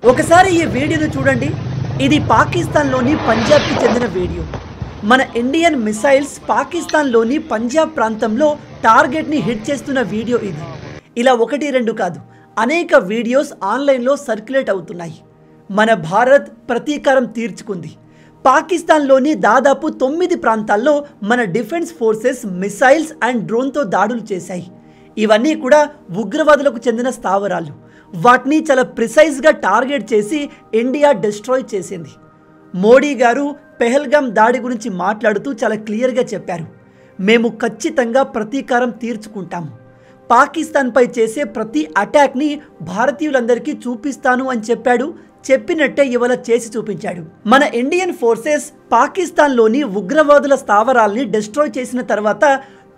ఒకసారి ఈ వీడియోను చూడండి. ఇది పాకిస్తాన్లోని పంజాబ్కి చెందిన వీడియో. మన ఇండియన్ మిసైల్స్ పాకిస్తాన్లోని పంజాబ్ ప్రాంతంలో టార్గెట్ని హిట్ చేస్తున్న వీడియో ఇది. ఇలా ఒకటి రెండు కాదు, అనేక వీడియోస్ ఆన్లైన్లో సర్క్యులేట్ అవుతున్నాయి. మన భారత్ ప్రతీకారం తీర్చుకుంది. పాకిస్తాన్లోని దాదాపు 9 ప్రాంతాల్లో మన డిఫెన్స్ ఫోర్సెస్ మిసైల్స్ అండ్ డ్రోన్తో దాడులు చేశాయి. ఇవన్నీ కూడా ఉగ్రవాదులకు చెందిన స్థావరాలు. వాటిని చాలా ప్రిసైజ్గా టార్గెట్ చేసి ఇండియా డిస్ట్రాయ్ చేసింది. మోడీ గారు పెహల్గాం దాడి గురించి మాట్లాడుతూ చాలా క్లియర్గా చెప్పారు, మేము ఖచ్చితంగా ప్రతీకారం తీర్చుకుంటాము. పాకిస్తాన్పై చేసే ప్రతి అటాక్ని భారతీయులందరికీ చూపిస్తాను అని చెప్పాడు. చెప్పినట్టే ఇవాళ చేసి చూపించాడు. మన ఇండియన్ ఫోర్సెస్ పాకిస్తాన్లోని ఉగ్రవాదుల స్థావరాల్ని డిస్ట్రాయ్ చేసిన తర్వాత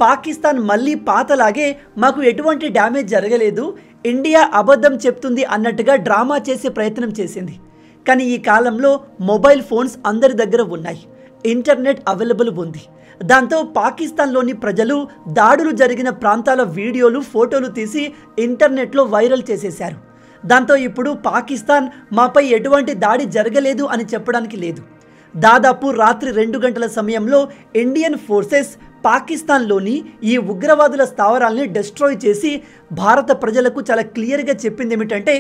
పాకిస్తాన్ మళ్ళీ పాతలాగే మాకు ఎటువంటి డ్యామేజ్ జరగలేదు, ఇండియా అబద్ధం చెప్తుంది అన్నట్టుగా డ్రామా చేసే ప్రయత్నం చేసింది. కానీ ఈ కాలంలో మొబైల్ ఫోన్స్ అందరి దగ్గర ఉన్నాయి, ఇంటర్నెట్ అవైలబుల్ ఉంది. దాంతో పాకిస్తాన్లోని ప్రజలు దాడులు జరిగిన ప్రాంతాల వీడియోలు ఫోటోలు తీసి ఇంటర్నెట్లో వైరల్ చేసేశారు. దాంతో ఇప్పుడు పాకిస్తాన్ మాపై ఎటువంటి దాడి జరగలేదు అని చెప్పడానికి లేదు. దాదాపు రాత్రి 2 గంటల సమయంలో ఇండియన్ ఫోర్సెస్ పాకిస్తాన్లోని ఈ ఉగ్రవాదుల స్థావరాల్ని డిస్ట్రాయ్ చేసి భారత ప్రజలకు చాలా క్లియర్గా చెప్పింది ఏమిటంటే,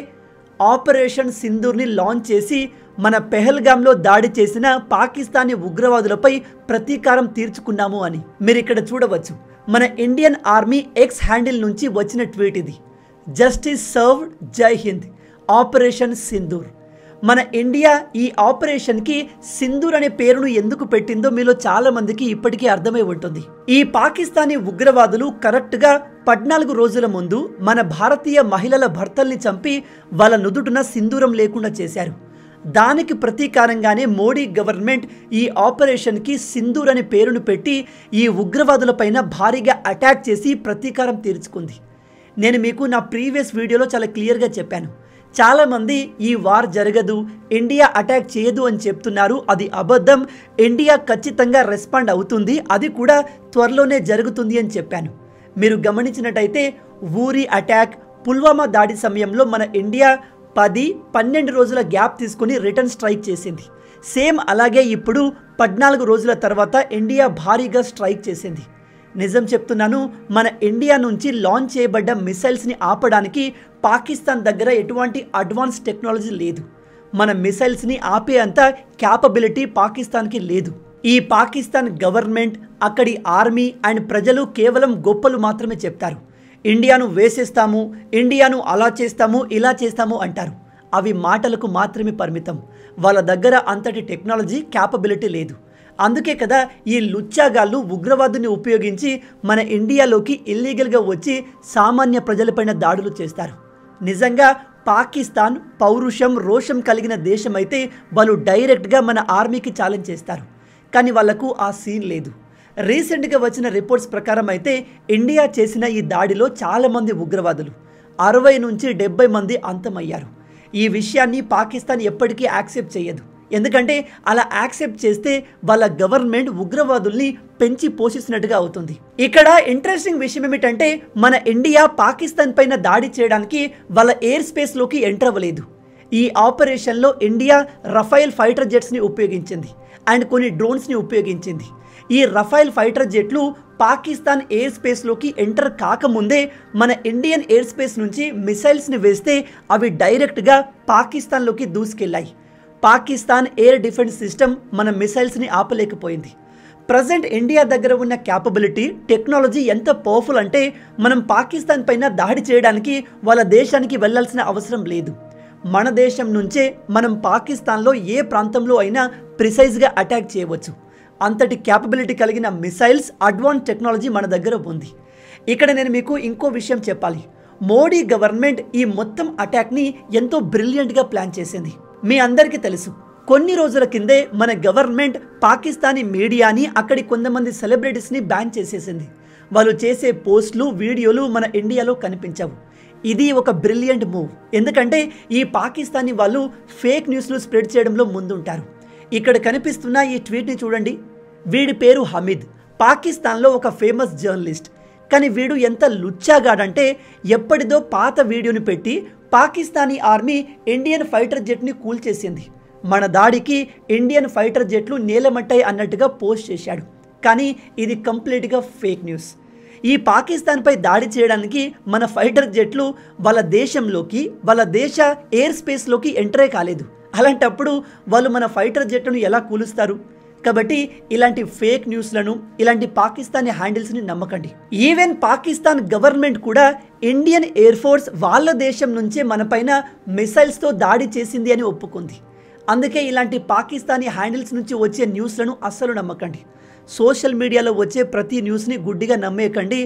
ఆపరేషన్ సింధూర్ని లాంచ్ చేసి మన పెహల్గాంలో దాడి చేసిన పాకిస్తానీ ఉగ్రవాదులపై ప్రతీకారం తీర్చుకున్నాము అని. మీరు ఇక్కడ చూడవచ్చు, మన ఇండియన్ ఆర్మీ ఎక్స్ హ్యాండిల్ నుంచి వచ్చిన ట్వీట్ ఇది. జస్టిస్ సర్వ్డ్, జై హింద్, ఆపరేషన్ సింధూర్. మన ఇండియా ఈ ఆపరేషన్కి సింధూర్ అనే పేరును ఎందుకు పెట్టిందో మీలో చాలా మందికి ఇప్పటికీ అర్థమై ఉంటుంది. ఈ పాకిస్తానీ ఉగ్రవాదులు కరెక్ట్గా 14 రోజుల ముందు మన భారతీయ మహిళల భర్తల్ని చంపి వాళ్ళ నుదుటిన సింధూరం లేకుండా చేశారు. దానికి ప్రతీకారంగానే మోడీ గవర్నమెంట్ ఈ ఆపరేషన్కి సింధూర్ అనే పేరును పెట్టి ఈ ఉగ్రవాదులపైన భారీగా అటాక్ చేసి ప్రతీకారం తీర్చుకుంది. నేను మీకు నా ప్రీవియస్ వీడియోలో చాలా క్లియర్గా చెప్పాను, చాలామంది ఈ వార్ జరగదు, ఇండియా అటాక్ చేయదు అని చెప్తున్నారు. అది అబద్ధం. ఇండియా ఖచ్చితంగా రెస్పాండ్ అవుతుంది, అది కూడా త్వరలోనే జరుగుతుంది అని చెప్పాను. మీరు గమనించినట్టయితే ఊరి అటాక్, పుల్వామా దాడి సమయంలో మన ఇండియా 10-12 రోజుల గ్యాప్ తీసుకుని రిటర్న్ స్ట్రైక్ చేసింది. సేమ్ అలాగే ఇప్పుడు 14 రోజుల తర్వాత ఇండియా భారీగా స్ట్రైక్ చేసింది. నిజం చెప్తున్నాను, మన ఇండియా నుంచి లాంచ్ చేయబడ్డ మిసైల్స్ని ఆపడానికి పాకిస్తాన్ దగ్గర ఎటువంటి అడ్వాన్స్ టెక్నాలజీ లేదు. మన మిసైల్స్ని ఆపే అంత క్యాపబిలిటీ పాకిస్తాన్కి లేదు. ఈ పాకిస్తాన్ గవర్నమెంట్, అక్కడి ఆర్మీ అండ్ ప్రజలు కేవలం గొప్పలు మాత్రమే చెప్తారు. ఇండియాను వేసేస్తాము, ఇండియాను అలా చేస్తాము, ఇలా చేస్తాము అంటారు. అవి మాటలకు మాత్రమే పరిమితం. వాళ్ళ దగ్గర అంతటి టెక్నాలజీ క్యాపబిలిటీ లేదు. అందుకే కదా ఈ లుచ్చాగాళ్ళు ఉగ్రవాదుని ఉపయోగించి మన ఇండియాలోకి ఇల్లీగల్గా వచ్చి సామాన్య ప్రజలపైన దాడులు చేస్తారు. నిజంగా పాకిస్తాన్ పౌరుషం, రోషం కలిగిన దేశం అయితే వాళ్ళు డైరెక్ట్గా మన ఆర్మీకి ఛాలెంజ్ చేస్తారు. కానీ వాళ్లకు ఆ సీన్ లేదు. రీసెంట్గా వచ్చిన రిపోర్ట్స్ ప్రకారం అయితే ఇండియా చేసిన ఈ దాడిలో చాలామంది ఉగ్రవాదులు 60 నుంచి 70 మంది అంతమయ్యారు. ఈ విషయాన్ని పాకిస్తాన్ ఎప్పటికీ యాక్సెప్ట్ చేయదు. ఎందుకంటే అలా యాక్సెప్ట్ చేస్తే వాళ్ళ గవర్నమెంట్ ఉగ్రవాదుల్ని పెంచి పోషిస్తున్నట్టుగా అవుతుంది. ఇక్కడ ఇంట్రెస్టింగ్ విషయం ఏమిటంటే, మన ఇండియా పాకిస్తాన్ పైన దాడి చేయడానికి వాళ్ళ ఎయిర్ స్పేస్లోకి ఎంటర్ అవ్వలేదు. ఈ ఆపరేషన్లో ఇండియా రఫైల్ ఫైటర్ జెట్స్ని ఉపయోగించింది అండ్ కొన్ని డ్రోన్స్ని ఉపయోగించింది. ఈ రఫైల్ ఫైటర్ జెట్లు పాకిస్తాన్ ఎయిర్ స్పేస్లోకి ఎంటర్ కాకముందే మన ఇండియన్ ఎయిర్ స్పేస్ నుంచి మిసైల్స్ని వేస్తే అవి డైరెక్ట్గా పాకిస్తాన్లోకి దూసుకెళ్లాయి. పాకిస్తాన్ ఎయిర్ డిఫెన్స్ సిస్టమ్ మన మిసైల్స్ని ఆపలేకపోయింది. ప్రజెంట్ ఇండియా దగ్గర ఉన్న క్యాపబిలిటీ, టెక్నాలజీ ఎంత పవర్ఫుల్ అంటే మనం పాకిస్తాన్ పైన దాడి చేయడానికి వాళ్ళ దేశానికి వెళ్ళాల్సిన అవసరం లేదు. మన దేశం నుంచే మనం పాకిస్తాన్లో ఏ ప్రాంతంలో అయినా ప్రిసైజ్గా అటాక్ చేయవచ్చు. అంతటి క్యాపబిలిటీ కలిగిన మిసైల్స్, అడ్వాన్స్ టెక్నాలజీ మన దగ్గర ఉంది. ఇక్కడ నేను మీకు ఇంకో విషయం చెప్పాలి. మోడీ గవర్నమెంట్ ఈ మొత్తం అటాక్ని ఎంతో బ్రిలియంట్గా ప్లాన్ చేసింది. మీ అందరికీ తెలుసు, కొన్ని రోజుల కిందే మన గవర్నమెంట్ పాకిస్తానీ మీడియాని, అక్కడి కొంతమంది సెలబ్రిటీస్ని బ్యాన్ చేసేసింది. వాళ్ళు చేసే పోస్టులు, వీడియోలు మన ఇండియాలో కనిపించవు. ఇది ఒక బ్రిలియంట్ మూవ్. ఎందుకంటే ఈ పాకిస్తానీ వాళ్ళు ఫేక్ న్యూస్లు స్ప్రెడ్ చేయడంలో ముందుంటారు. ఇక్కడ కనిపిస్తున్న ఈ ట్వీట్ని చూడండి. వీడి పేరు హమీద్, పాకిస్తాన్లో ఒక ఫేమస్ జర్నలిస్ట్. కానీ వీడు ఎంత లుచ్చాగాడంటే ఎప్పటిదో పాత వీడియోని పెట్టి పాకిస్తానీ ఆర్మీ ఇండియన్ ఫైటర్ జెట్ని కూల్చేసింది, మన దాడికి ఇండియన్ ఫైటర్ జెట్లు నేలమట్టాయి అన్నట్టుగా పోస్ట్ చేశాడు. కానీ ఇది కంప్లీట్గా ఫేక్ న్యూస్. ఈ పాకిస్తాన్పై దాడి చేయడానికి మన ఫైటర్ జెట్లు వాళ్ళ దేశంలోకి, వాళ్ళ దేశ ఎయిర్ స్పేస్లోకి ఎంటరే కాలేదు. అలాంటప్పుడు వాళ్ళు మన ఫైటర్ జెట్లను ఎలా కూలుస్తారు? కాబట్టి ఇలాంటి ఫేక్ న్యూస్లను, ఇలాంటి పాకిస్తానీ హ్యాండిల్స్ని నమ్మకండి. ఈవెన్ పాకిస్తాన్ గవర్నమెంట్ కూడా ఇండియన్ ఎయిర్ ఫోర్స్ వాళ్ళ దేశం నుంచే మనపైన మిసైల్స్తో దాడి చేసింది అని ఒప్పుకుంది. అందుకే ఇలాంటి పాకిస్తానీ హ్యాండిల్స్ నుంచి వచ్చే న్యూస్లను అస్సలు నమ్మకండి. సోషల్ మీడియాలో వచ్చే ప్రతి న్యూస్ని గుడ్డిగా నమ్మేయకండి.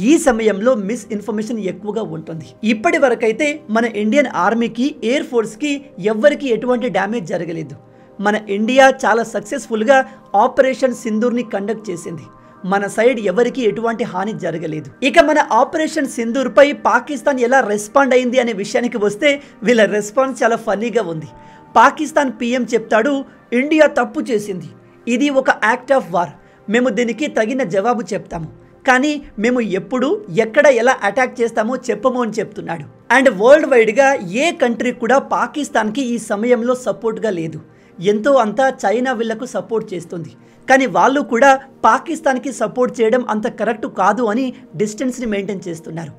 ఈ సమయంలో మిస్ఇన్ఫర్మేషన్ ఎక్కువగా ఉంటుంది. ఇప్పటి వరకైతే మన ఇండియన్ ఆర్మీకి, ఎయిర్ ఫోర్స్కి ఎవ్వరికి ఎటువంటి డ్యామేజ్ జరగలేదు. మన ఇండియా చాలా సక్సెస్ఫుల్గా ఆపరేషన్ సింధూర్ని కండక్ట్ చేసింది. మన సైడ్ ఎవరికి ఎటువంటి హాని జరగలేదు. ఇక మన ఆపరేషన్ సింధూర్పై పాకిస్తాన్ ఎలా రెస్పాండ్ అయింది అనే విషయానికి వస్తే వీళ్ళ రెస్పాన్స్ చాలా ఫన్నీగా ఉంది. పాకిస్తాన్ పీఎం చెప్తాడు, ఇండియా తప్పు చేసింది, ఇది ఒక యాక్ట్ ఆఫ్ వార్, మేము దీనికి తగిన జవాబు చెప్తాము, కానీ మేము ఎప్పుడు ఎక్కడ ఎలా అటాక్ చేస్తామో చెప్పము అని చెప్తున్నాడు. అండ్ వరల్డ్ వైడ్గా ఏ కంట్రీ కూడా పాకిస్తాన్కి ఈ సమయంలో సపోర్ట్గా లేదు. ఎంతో అంతా చైనా వీళ్లకు సపోర్ట్ చేస్తుంది, కానీ వాళ్ళు కూడా పాకిస్తాన్కి సపోర్ట్ చేయడం అంత కరెక్ట్ కాదు అని డిస్టెన్స్ని మెయింటైన్ చేస్తున్నారు.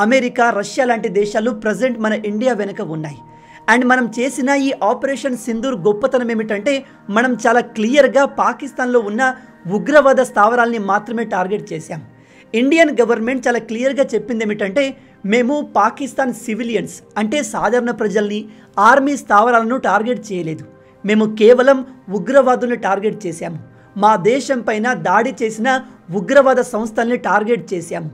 అమెరికా, రష్యా లాంటి దేశాలు ప్రజెంట్ మన ఇండియా వెనుక ఉన్నాయి. అండ్ మనం చేసిన ఈ ఆపరేషన్ సింధూర్ గొప్పతనం ఏమిటంటే మనం చాలా క్లియర్గా పాకిస్తాన్లో ఉన్న ఉగ్రవాద స్థావరాల్ని మాత్రమే టార్గెట్ చేశాం. ఇండియన్ గవర్నమెంట్ చాలా క్లియర్గా చెప్పింది ఏమిటంటే మేము పాకిస్తాన్ సివిలియన్స్ అంటే సాధారణ ప్రజల్ని, ఆర్మీ స్థావరాలను టార్గెట్ చేయలేదు, మేము కేవలం ఉగ్రవాదుల్ని టార్గెట్ చేశాము, మా దేశం పైన దాడి చేసిన ఉగ్రవాద సంస్థల్ని టార్గెట్ చేశాము.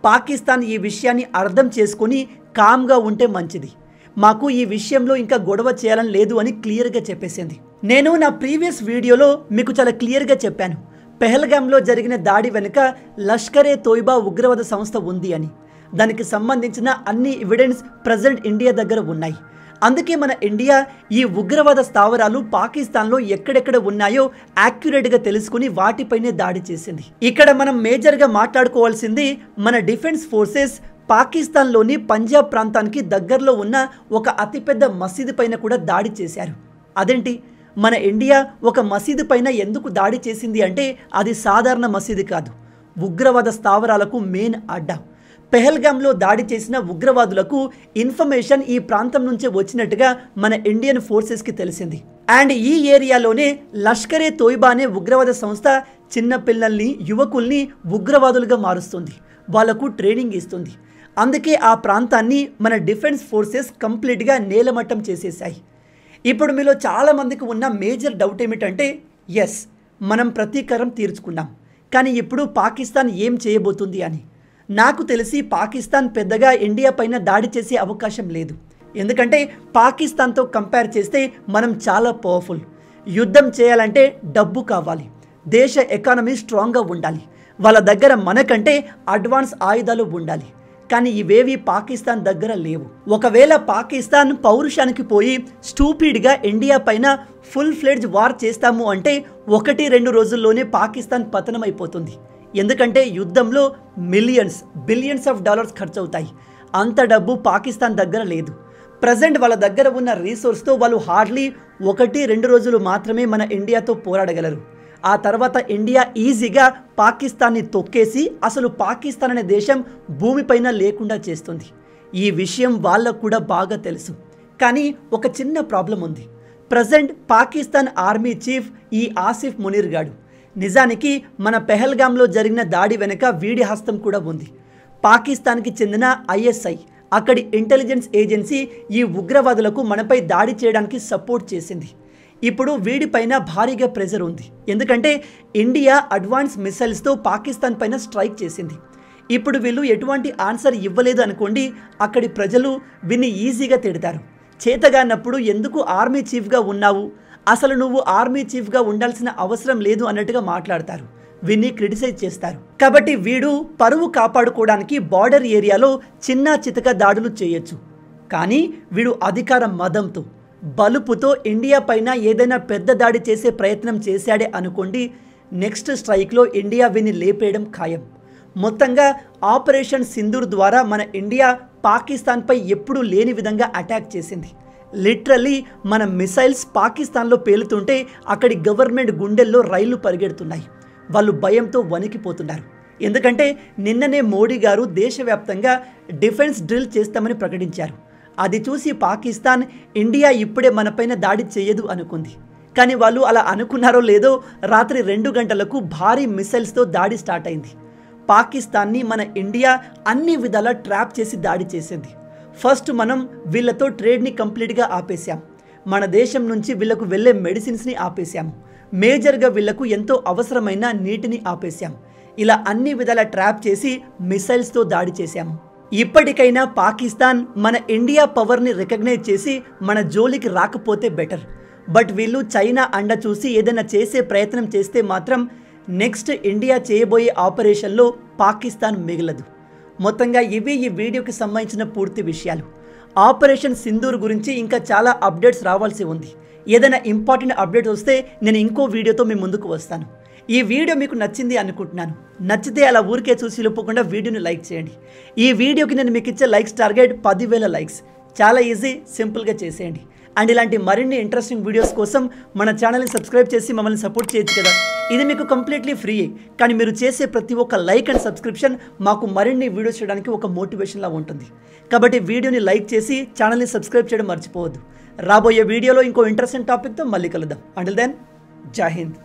పాకిస్తాన్ ఈ విషయాన్ని అర్థం చేసుకొని కామ్గా ఉంటే మంచిది, మాకు ఈ విషయంలో ఇంకా గొడవ చేయాలని లేదు అని క్లియర్గా చెప్పేసింది. నేను నా ప్రీవియస్ వీడియోలో మీకు చాలా క్లియర్గా చెప్పాను, పెహల్గామ్లో జరిగిన దాడి వెనుక లష్కరే తోయిబా ఉగ్రవాద సంస్థ ఉంది అని. దానికి సంబంధించిన అన్ని ఎవిడెన్స్ ప్రజెంట్ ఇండియా దగ్గర ఉన్నాయి. అందుకే మన ఇండియా ఈ ఉగ్రవాద స్థావరాలు పాకిస్తాన్లో ఎక్కడెక్కడ ఉన్నాయో యాక్యురేట్గా తెలుసుకుని వాటిపైనే దాడి చేసింది. ఇక్కడ మనం మేజర్గా మాట్లాడుకోవాల్సింది మన డిఫెన్స్ ఫోర్సెస్ పాకిస్తాన్లోని పంజాబ్ ప్రాంతానికి దగ్గరలో ఉన్న ఒక అతిపెద్ద మసీదు పైన కూడా దాడి చేశారు. అదేంటి, మన ఇండియా ఒక మసీదు పైన ఎందుకు దాడి చేసింది అంటే అది సాధారణ మసీదు కాదు, ఉగ్రవాద స్థావరాలకు మెయిన్ అడ్డా. పెహల్గామ్లో దాడి చేసిన ఉగ్రవాదులకు ఇన్ఫర్మేషన్ ఈ ప్రాంతం నుంచే వచ్చినట్టుగా మన ఇండియన్ ఫోర్సెస్కి తెలిసింది. అండ్ ఈ ఏరియాలోనే లష్కరే తోయిబా అనే ఉగ్రవాద సంస్థ చిన్న పిల్లల్ని, యువకుల్ని ఉగ్రవాదులుగా మారుస్తుంది, వాళ్లకు ట్రైనింగ్ ఇస్తుంది. అందుకే ఆ ప్రాంతాన్ని మన డిఫెన్స్ ఫోర్సెస్ కంప్లీట్గా నేలమట్టం చేసేసాయి. ఇప్పుడు మీలో చాలామందికి ఉన్న మేజర్ డౌట్ ఏమిటంటే ఎస్, మనం ప్రతీకారం తీర్చుకున్నాం, కానీ ఇప్పుడు పాకిస్తాన్ ఏం చేయబోతుంది అని. నాకు తెలిసి పాకిస్తాన్ పెద్దగా ఇండియా పైన దాడి చేసే అవకాశం లేదు. ఎందుకంటే పాకిస్తాన్తో కంపేర్ చేస్తే మనం చాలా పవర్ఫుల్. యుద్ధం చేయాలంటే డబ్బు కావాలి, దేశ ఎకానమీ స్ట్రాంగ్గా ఉండాలి, వాళ్ళ దగ్గర మనకంటే అడ్వాన్స్ ఆయుధాలు ఉండాలి. కానీ ఇవేవి పాకిస్తాన్ దగ్గర లేవు. ఒకవేళ పాకిస్తాన్ పౌరుషానికి పోయి స్టూపిడ్గా ఇండియా పైన ఫుల్ ఫ్లెడ్జ్ వార్ చేస్తాము అంటే 1-2 రోజుల్లోనే పాకిస్తాన్ పతనం అయిపోతుంది. ఎందుకంటే యుద్ధంలో మిలియన్స్, బిలియన్స్ ఆఫ్ డాలర్స్ ఖర్చు అవుతాయి. అంత డబ్బు పాకిస్తాన్ దగ్గర లేదు. ప్రజెంట్ వాళ్ళ దగ్గర ఉన్న రీసోర్స్తో వాళ్ళు హార్డ్లీ 1-2 రోజులు మాత్రమే మన ఇండియాతో పోరాడగలరు. ఆ తర్వాత ఇండియా ఈజీగా పాకిస్తాన్ని తొక్కేసి అసలు పాకిస్తాన్ అనే దేశం భూమిపైన లేకుండా చేస్తుంది. ఈ విషయం వాళ్ళకు కూడా బాగా తెలుసు. కానీ ఒక చిన్న ప్రాబ్లం ఉంది. ప్రజెంట్ పాకిస్తాన్ ఆర్మీ చీఫ్ ఈ ఆసిఫ్ మునీర్ గాడు. నిజానికి మన పెహల్గామ్లో జరిగిన దాడి వెనుక వీడి హస్తం కూడా ఉంది. పాకిస్తాన్కి చెందిన ఐఎస్ఐ, అక్కడి ఇంటెలిజెన్స్ ఏజెన్సీ ఈ ఉగ్రవాదులకు మనపై దాడి చేయడానికి సపోర్ట్ చేసింది. ఇప్పుడు వీడిపైన భారీగా ప్రెజర్ ఉంది. ఎందుకంటే ఇండియా అడ్వాన్స్ మిసైల్స్తో పాకిస్తాన్ పైన స్ట్రైక్ చేసింది. ఇప్పుడు వీళ్ళు ఎటువంటి ఆన్సర్ ఇవ్వలేదు అనుకోండి, అక్కడి ప్రజలు వీన్ని ఈజీగా తిడతారు. చేతగానప్పుడు ఎందుకు ఆర్మీ చీఫ్గా ఉన్నావు, అసలు నువ్వు ఆర్మీ చీఫ్గా ఉండాల్సిన అవసరం లేదు అన్నట్టుగా మాట్లాడతారు, వీన్ని క్రిటిసైజ్ చేస్తారు. కాబట్టి వీడు పరువు కాపాడుకోవడానికి బార్డర్ ఏరియాలో చిన్న చితక దాడులు చేయొచ్చు. కానీ వీడు అధికార మదంతో, బలుపుతో ఇండియా పైన ఏదైనా పెద్ద దాడి చేసే ప్రయత్నం చేశాడే అనుకోండి, నెక్స్ట్ స్ట్రైక్లో ఇండియా వీన్ని లేపేయడం ఖాయం. మొత్తంగా ఆపరేషన్ సింధూర్ ద్వారా మన ఇండియా పాకిస్తాన్పై ఎప్పుడూ లేని విధంగా అటాక్ చేసింది. లిటరల్లీ మన మిసైల్స్ పాకిస్తాన్లో పేలుతుంటే అక్కడి గవర్నమెంట్ గుండెల్లో రైళ్లు పరిగెడుతున్నాయి. వాళ్ళు భయంతో వణికిపోతున్నారు. ఎందుకంటే నిన్ననే మోడీ గారు దేశవ్యాప్తంగా డిఫెన్స్ డ్రిల్ చేస్తామని ప్రకటించారు. అది చూసి పాకిస్తాన్ ఇండియా ఇప్పుడే మనపైన దాడి చేయదు అనుకుంది. కానీ వాళ్ళు అలా అనుకున్నారో లేదో రాత్రి 2 గంటలకు భారీ మిసైల్స్తో దాడి స్టార్ట్ అయింది. పాకిస్తాన్ని మన ఇండియా అన్ని విధాలా ట్రాప్ చేసి దాడి చేసింది. ఫస్ట్ మనం వీళ్ళతో ట్రేడ్ని కంప్లీట్గా ఆపేశాం. మన దేశం నుంచి వీళ్ళకు వెళ్ళే మెడిసిన్స్ని ఆపేశాము. మేజర్గా వీళ్లకు ఎంతో అవసరమైన నీటిని ఆపేశాం. ఇలా అన్ని విధాల ట్రాప్ చేసి మిసైల్స్తో దాడి చేశాము. ఇప్పటికైనా పాకిస్తాన్ మన ఇండియా పవర్ని రికగ్నైజ్ చేసి మన జోలికి రాకపోతే బెటర్. బట్ వీళ్ళు చైనా అండ చూసి ఏదైనా చేసే ప్రయత్నం చేస్తే మాత్రం నెక్స్ట్ ఇండియా చేయబోయే ఆపరేషన్లో పాకిస్తాన్ మిగలదు. మొత్తంగా ఇవి ఈ వీడియోకి సంబంధించిన పూర్తి విషయాలు. ఆపరేషన్ సింధూర్ గురించి ఇంకా చాలా అప్డేట్స్ రావాల్సి ఉంది. ఏదైనా ఇంపార్టెంట్ అప్డేట్ వస్తే నేను ఇంకో వీడియోతో మీ ముందుకు వస్తాను. ఈ వీడియో మీకు నచ్చింది అనుకుంటున్నాను. నచ్చితే అలా ఊరికే చూసి వెళ్ళిపోకుండా వీడియోని లైక్ చేయండి. ఈ వీడియోకి నేను మీకు ఇచ్చే లైక్స్ టార్గెట్ 10,000 లైక్స్. చాలా ఈజీ, సింపుల్గా చేసేయండి. అండ్ ఇలాంటి మరిన్ని ఇంట్రెస్టింగ్ వీడియోస్ కోసం మన ఛానల్ని సబ్స్క్రైబ్ చేసి మమ్మల్ని సపోర్ట్ చేయొచ్చు కదా. ఇది మీకు కంప్లీట్లీ ఫ్రీ. కానీ మీరు చేసే ప్రతి ఒక్క లైక్ అండ్ సబ్స్క్రిప్షన్ మాకు మరిన్ని వీడియోస్ చేయడానికి ఒక మోటివేషన్లా ఉంటుంది. కాబట్టి వీడియోని లైక్ చేసి ఛానల్ని సబ్స్క్రైబ్ చేయడం మర్చిపోవద్దు. రాబోయే వీడియోలో ఇంకో ఇంట్రెస్టింగ్ టాపిక్తో మళ్ళీ కలుద్దాం. అంటిల్ దెన్, జై హింద్.